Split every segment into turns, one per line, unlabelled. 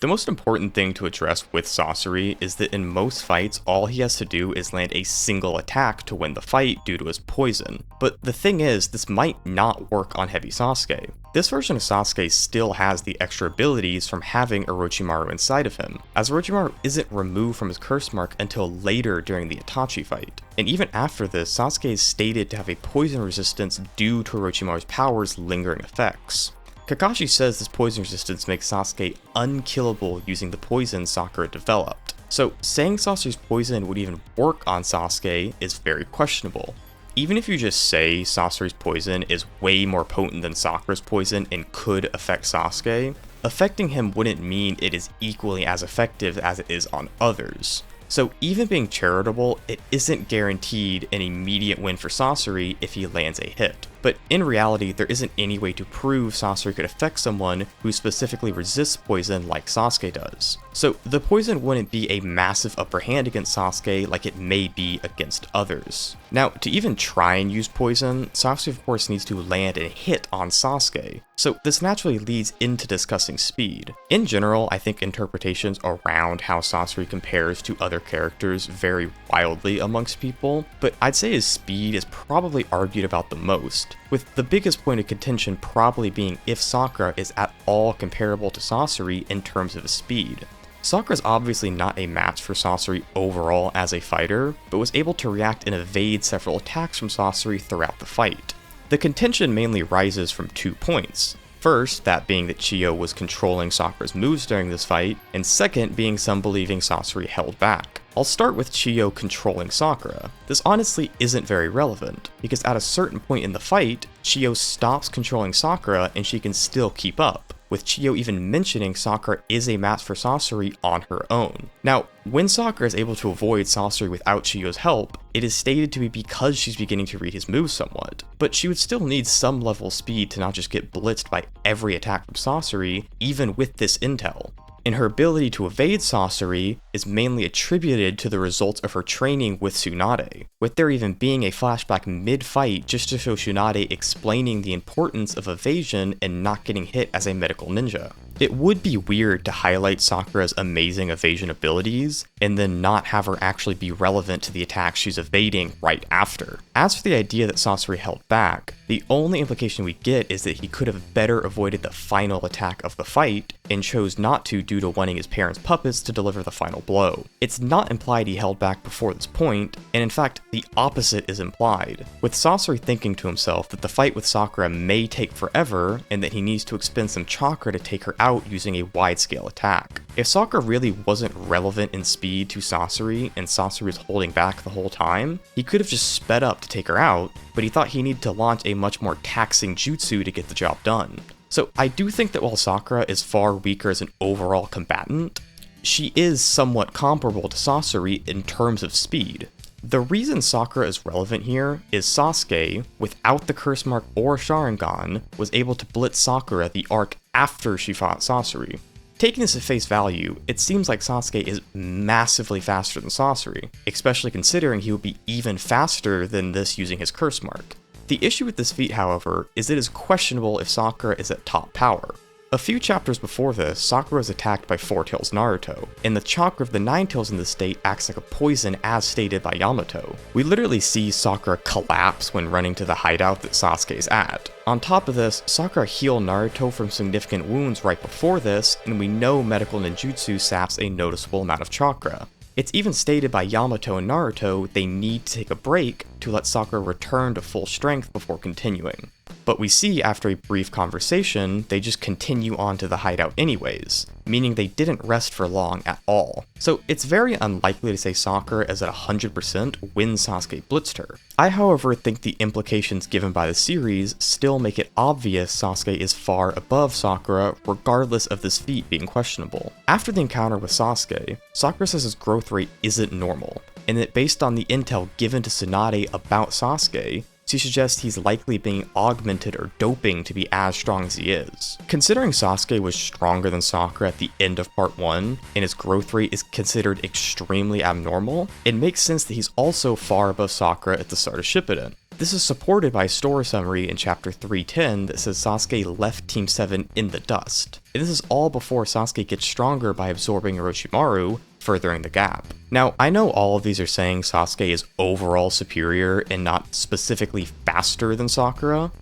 The most important thing to address with Sasori is that in most fights, all he has to do is land a single attack to win the fight due to his poison. But the thing is, this might not work on Hebi Sasuke. This version of Sasuke still has the extra abilities from having Orochimaru inside of him, as Orochimaru isn't removed from his curse mark until later during the Itachi fight. And even after this, Sasuke is stated to have a poison resistance due to Orochimaru's powers' lingering effects. Kakashi says this poison resistance makes Sasuke unkillable using the poison Sakura developed. So saying Sasori's poison would even work on Sasuke is very questionable. Even if you just say Sasori's poison is way more potent than Sakura's poison and could affect Sasuke, affecting him wouldn't mean it is equally as effective as it is on others. So even being charitable, it isn't guaranteed an immediate win for Sasori if he lands a hit. But in reality, there isn't any way to prove Sasori could affect someone who specifically resists poison like Sasuke does. So the poison wouldn't be a massive upper hand against Sasuke like it may be against others. Now, to even try and use poison, Sasuke of course needs to land a hit on Sasuke. So this naturally leads into discussing speed. In general, I think interpretations around how Sasori compares to other characters vary wildly amongst people, but I'd say his speed is probably argued about the most, with the biggest point of contention probably being if Sakura is at all comparable to Sasori in terms of his speed. Sakura is obviously not a match for Sasori overall as a fighter, but was able to react and evade several attacks from Sasori throughout the fight. The contention mainly rises from 2 points. First, that being that Chiyo was controlling Sakura's moves during this fight, and second being some believing Sasori held back. I'll start with Chiyo controlling Sakura. This honestly isn't very relevant, because at a certain point in the fight, Chiyo stops controlling Sakura and she can still keep up, with Chiyo even mentioning Sakura is a match for Sasori on her own. Now, when Sakura is able to avoid Sasori without Chiyo's help, it is stated to be because she's beginning to read his moves somewhat, but she would still need some level of speed to not just get blitzed by every attack from Sasori, even with this intel. And her ability to evade Sasori is mainly attributed to the results of her training with Tsunade, with there even being a flashback mid-fight just to show Tsunade explaining the importance of evasion and not getting hit as a medical ninja. It would be weird to highlight Sakura's amazing evasion abilities and then not have her actually be relevant to the attack she's evading right after. As for the idea that Sasori held back, the only implication we get is that he could have better avoided the final attack of the fight and chose not to due to wanting his parents' puppets to deliver the final blow. It's not implied he held back before this point, and in fact, the opposite is implied, with Sasori thinking to himself that the fight with Sakura may take forever and that he needs to expend some chakra to take her out using a wide-scale attack. If Sakura really wasn't relevant in speed to Sasori and Sasori was holding back the whole time, he could have just sped up to take her out, but he thought he needed to launch a much more taxing jutsu to get the job done. So I do think that while Sakura is far weaker as an overall combatant, she is somewhat comparable to Sasori in terms of speed. The reason Sakura is relevant here is Sasuke, without the curse mark or sharingan, was able to blitz Sakura the arc after she fought Sasori. Taking this at face value, it seems like Sasuke is massively faster than Sasori, especially considering he would be even faster than this using his curse mark. The issue with this feat, however, is it is questionable if Sakura is at top power. A few chapters before this, Sakura is attacked by Four Tails Naruto, and the chakra of the Nine Tails in this state acts like a poison as stated by Yamato. We literally see Sakura collapse when running to the hideout that Sasuke is at. On top of this, Sakura healed Naruto from significant wounds right before this, and we know medical ninjutsu saps a noticeable amount of chakra. It's even stated by Yamato and Naruto they need to take a break to let Sakura return to full strength before continuing. But we see after a brief conversation, they just continue on to the hideout anyways, meaning they didn't rest for long at all. So it's very unlikely to say Sakura is at 100% when Sasuke blitzed her. I however think the implications given by the series still make it obvious Sasuke is far above Sakura regardless of this feat being questionable. After the encounter with Sasuke, Sakura says his growth rate isn't normal, and that based on the intel given to Tsunade about Sasuke, she suggests he's likely being augmented or doping to be as strong as he is. Considering Sasuke was stronger than Sakura at the end of part 1, and his growth rate is considered extremely abnormal, it makes sense that he's also far above Sakura at the start of Shippuden. this is supported by a story summary in chapter 310 that says Sasuke left Team 7 in the dust. And this is all before Sasuke gets stronger by absorbing Orochimaru, furthering the gap. Now, I know all of these are saying Sasuke is overall superior and not specifically faster than Sakura,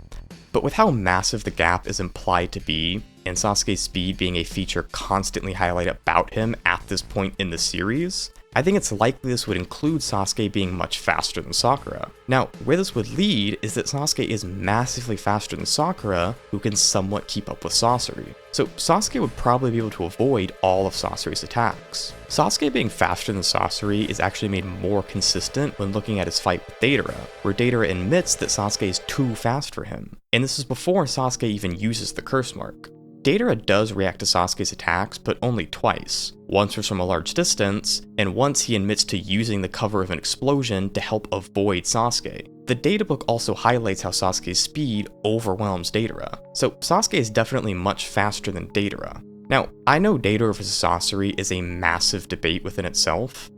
but with how massive the gap is implied to be, and Sasuke's speed being a feature constantly highlighted about him at this point in the series, I think it's likely this would include Sasuke being much faster than Sakura. Now, where this would lead is that Sasuke is massively faster than Sakura, who can somewhat keep up with Sasori. So Sasuke would probably be able to avoid all of Sasori's attacks. Sasuke being faster than Sasori is actually made more consistent when looking at his fight with Deidara, where Deidara admits that Sasuke is too fast for him. And this is before Sasuke even uses the curse mark. Deidara does react to Sasuke's attacks, but only twice. Once was from a large distance, and once he admits to using the cover of an explosion to help avoid Sasuke. The databook also highlights how Sasuke's speed overwhelms Deidara, so Sasuke is definitely much faster than Deidara. Now, I know Deidara vs Sasori is a massive debate within itself,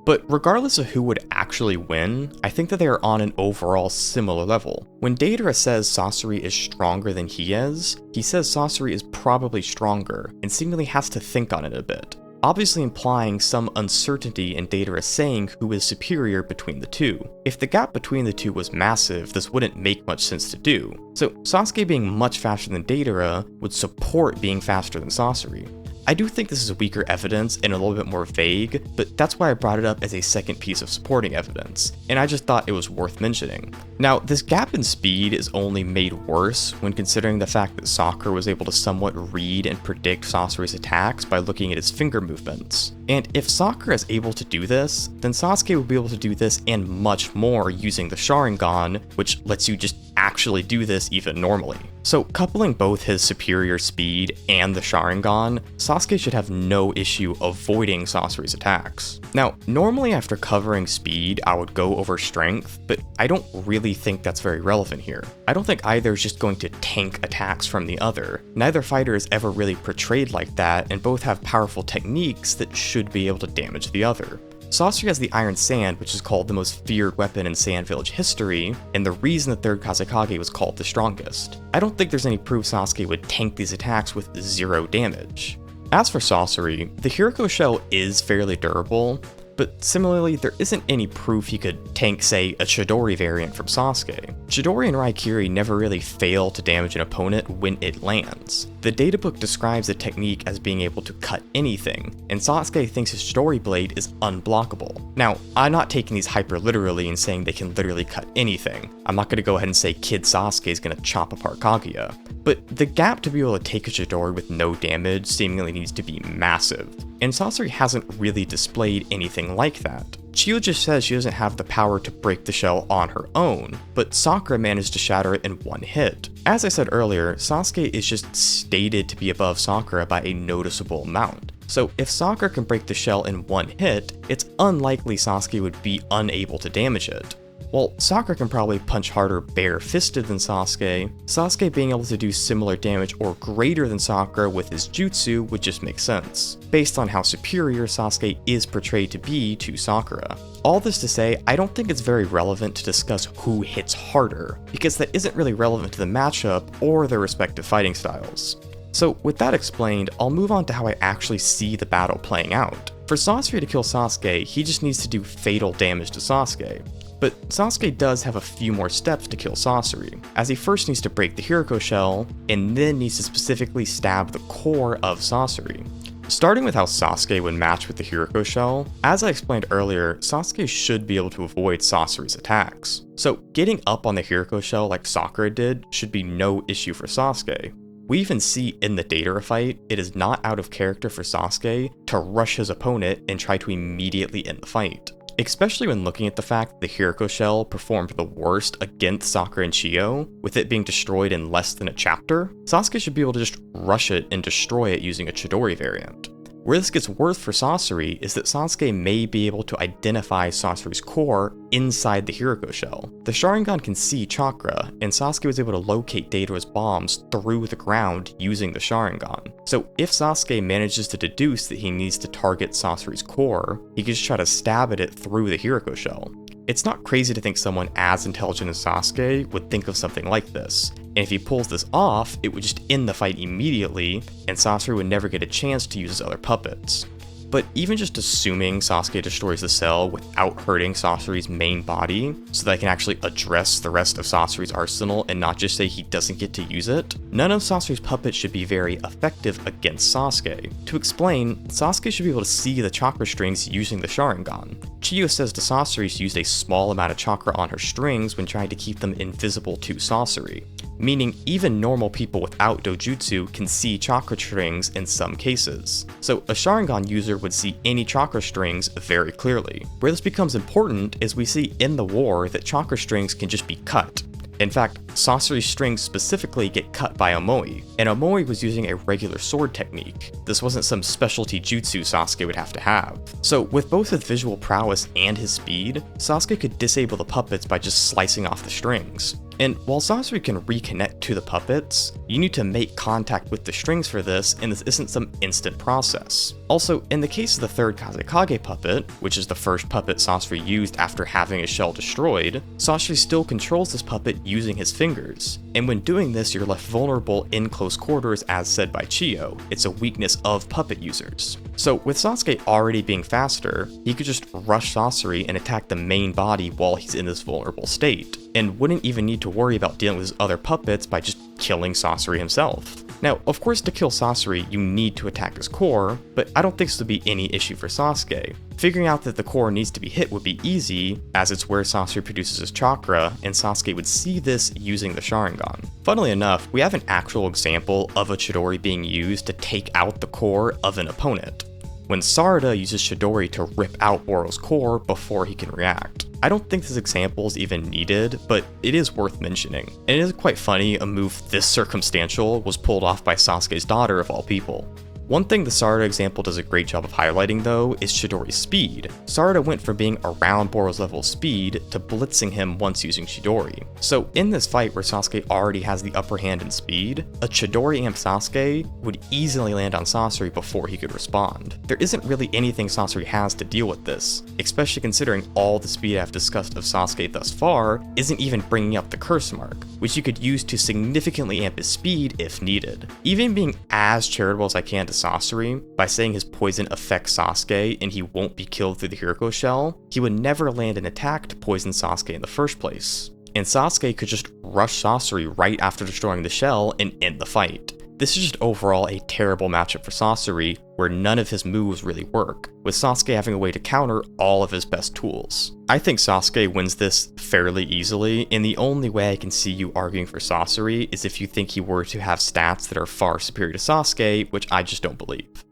but regardless of who would actually win, I think that they are on an overall similar level. When Deidara says Sasori is stronger than he says Sasori is probably stronger, and seemingly has to think on it a bit, obviously implying some uncertainty in Deidara saying who is superior between the two. If the gap between the two was massive, this wouldn't make much sense to do. So Sasuke being much faster than Deidara would support being faster than Sasori. I do think this is weaker evidence and a little bit more vague, but that's why I brought it up as a second piece of supporting evidence, and I just thought it was worth mentioning. Now, this gap in speed is only made worse when considering the fact that Sakura was able to somewhat read and predict Sasori's attacks by looking at his finger movements. And if Sakura is able to do this, then Sasuke will be able to do this and much more using the Sharingan, which lets you just actually do this even normally. So coupling both his superior speed and the Sharingan, Sasuke should have no issue avoiding Sasori's attacks. Now, normally after covering speed, I would go over strength, but I don't really think that's very relevant here. I don't think either is just going to tank attacks from the other. Neither fighter is ever really portrayed like that, and both have powerful techniques that should be able to damage the other. Sasori has the Iron Sand, which is called the most feared weapon in Sand Village history, and the reason the third Kazekage was called the strongest. I don't think there's any proof Sasuke would tank these attacks with 0 damage. As for Sasori, the Hiriko Shell is fairly durable, but similarly, there isn't any proof he could tank, say, a Chidori variant from Sasuke. Chidori and Raikiri never really fail to damage an opponent when it lands. The databook describes the technique as being able to cut anything, and Sasuke thinks his Chidori blade is unblockable. Now, I'm not taking these hyper literally and saying they can literally cut anything. I'm not going to go ahead and say Kid Sasuke is going to chop apart Kaguya. But the gap to be able to take a Chidori with no damage seemingly needs to be massive, and Sasori hasn't really displayed anything like that. Chiyo just says she doesn't have the power to break the shell on her own, but Sakura managed to shatter it in one hit. As I said earlier, Sasuke is just stated to be above Sakura by a noticeable amount. So if Sakura can break the shell in one hit, it's unlikely Sasuke would be unable to damage it. While Sakura can probably punch harder bare-fisted than Sasuke being able to do similar damage or greater than Sakura with his jutsu would just make sense, based on how superior Sasuke is portrayed to be to Sakura. All this to say, I don't think it's very relevant to discuss who hits harder, because that isn't really relevant to the matchup or their respective fighting styles. So with that explained, I'll move on to how I actually see the battle playing out. For Sasori to kill Sasuke, he just needs to do fatal damage to Sasuke. But Sasuke does have a few more steps to kill Sasori, as he first needs to break the Hiriko Shell, and then needs to specifically stab the core of Sasori. Starting with how Sasuke would match with the Hiriko Shell, as I explained earlier, Sasuke should be able to avoid Sasori's attacks. So getting up on the Hiriko Shell like Sakura did should be no issue for Sasuke. We even see in the Deidara fight, it is not out of character for Sasuke to rush his opponent and try to immediately end the fight. Especially when looking at the fact that the Hiriko Shell performed the worst against Sakura and Chiyo, with it being destroyed in less than a chapter, Sasuke should be able to just rush it and destroy it using a Chidori variant. Where this gets worse for Sasori is that Sasuke may be able to identify Sasori's core inside the Hiriko Shell. The Sharingan can see chakra, and Sasuke was able to locate Deidara's bombs through the ground using the Sharingan. So if Sasuke manages to deduce that he needs to target Sasori's core, he can just try to stab at it through the Hiriko Shell. It's not crazy to think someone as intelligent as Sasuke would think of something like this, and if he pulls this off, it would just end the fight immediately, and Sasori would never get a chance to use his other puppets. But even just assuming Sasuke destroys the cell without hurting Sasori's main body, so that I can actually address the rest of Sasori's arsenal and not just say he doesn't get to use it, none of Sasori's puppets should be very effective against Sasuke. To explain, Sasuke should be able to see the chakra strings using the sharingan. Chiyo says to Sasori she used a small amount of chakra on her strings when trying to keep them invisible to Sasori, meaning even normal people without dojutsu can see chakra strings in some cases. So a sharingan user would see any chakra strings very clearly. Where this becomes important is we see in the war that chakra strings can just be cut. In fact, Sasori's strings specifically get cut by Omoi, and Omoi was using a regular sword technique. This wasn't some specialty jutsu Sasuke would have to have. So with both his visual prowess and his speed, Sasuke could disable the puppets by just slicing off the strings. And while Sasori can reconnect to the puppets, you need to make contact with the strings for this, and this isn't some instant process. Also, in the case of the third Kazekage puppet, which is the first puppet Sasori used after having his shell destroyed, Sasori still controls this puppet using his fingers. And when doing this, you're left vulnerable in close quarters as said by Chiyo. It's a weakness of puppet users. So with Sasuke already being faster, he could just rush Sasori and attack the main body while he's in this vulnerable state, and wouldn't even need to worry about dealing with his other puppets by just killing Sasori himself. Now, of course, to kill Sasori, you need to attack his core, but I don't think this would be any issue for Sasuke. Figuring out that the core needs to be hit would be easy, as it's where Sasori produces his chakra, and Sasuke would see this using the sharingan. Funnily enough, we have an actual example of a Chidori being used to take out the core of an opponent, when Sarada uses Chidori to rip out Boro's core before he can react. I don't think this example is even needed, but it is worth mentioning. And it is quite funny a move this circumstantial was pulled off by Sasuke's daughter of all people. One thing the Sarada example does a great job of highlighting though is Chidori's speed. Sarada went from being around Boro's level of speed to blitzing him once using Chidori. So in this fight where Sasuke already has the upper hand in speed, a Chidori amp Sasuke would easily land on Sasori before he could respond. There isn't really anything Sasori has to deal with this, especially considering all the speed I've discussed of Sasuke thus far isn't even bringing up the curse mark, which you could use to significantly amp his speed if needed. Even being as charitable as I can to Sasori by saying his poison affects Sasuke and he won't be killed through the Hiriko shell, he would never land an attack to poison Sasuke in the first place. And Sasuke could just rush Sasori right after destroying the shell and end the fight. This is just overall a terrible matchup for Sasori, where none of his moves really work, with Sasuke having a way to counter all of his best tools. I think Sasuke wins this fairly easily, and the only way I can see you arguing for Sasori is if you think he were to have stats that are far superior to Sasuke, which I just don't believe.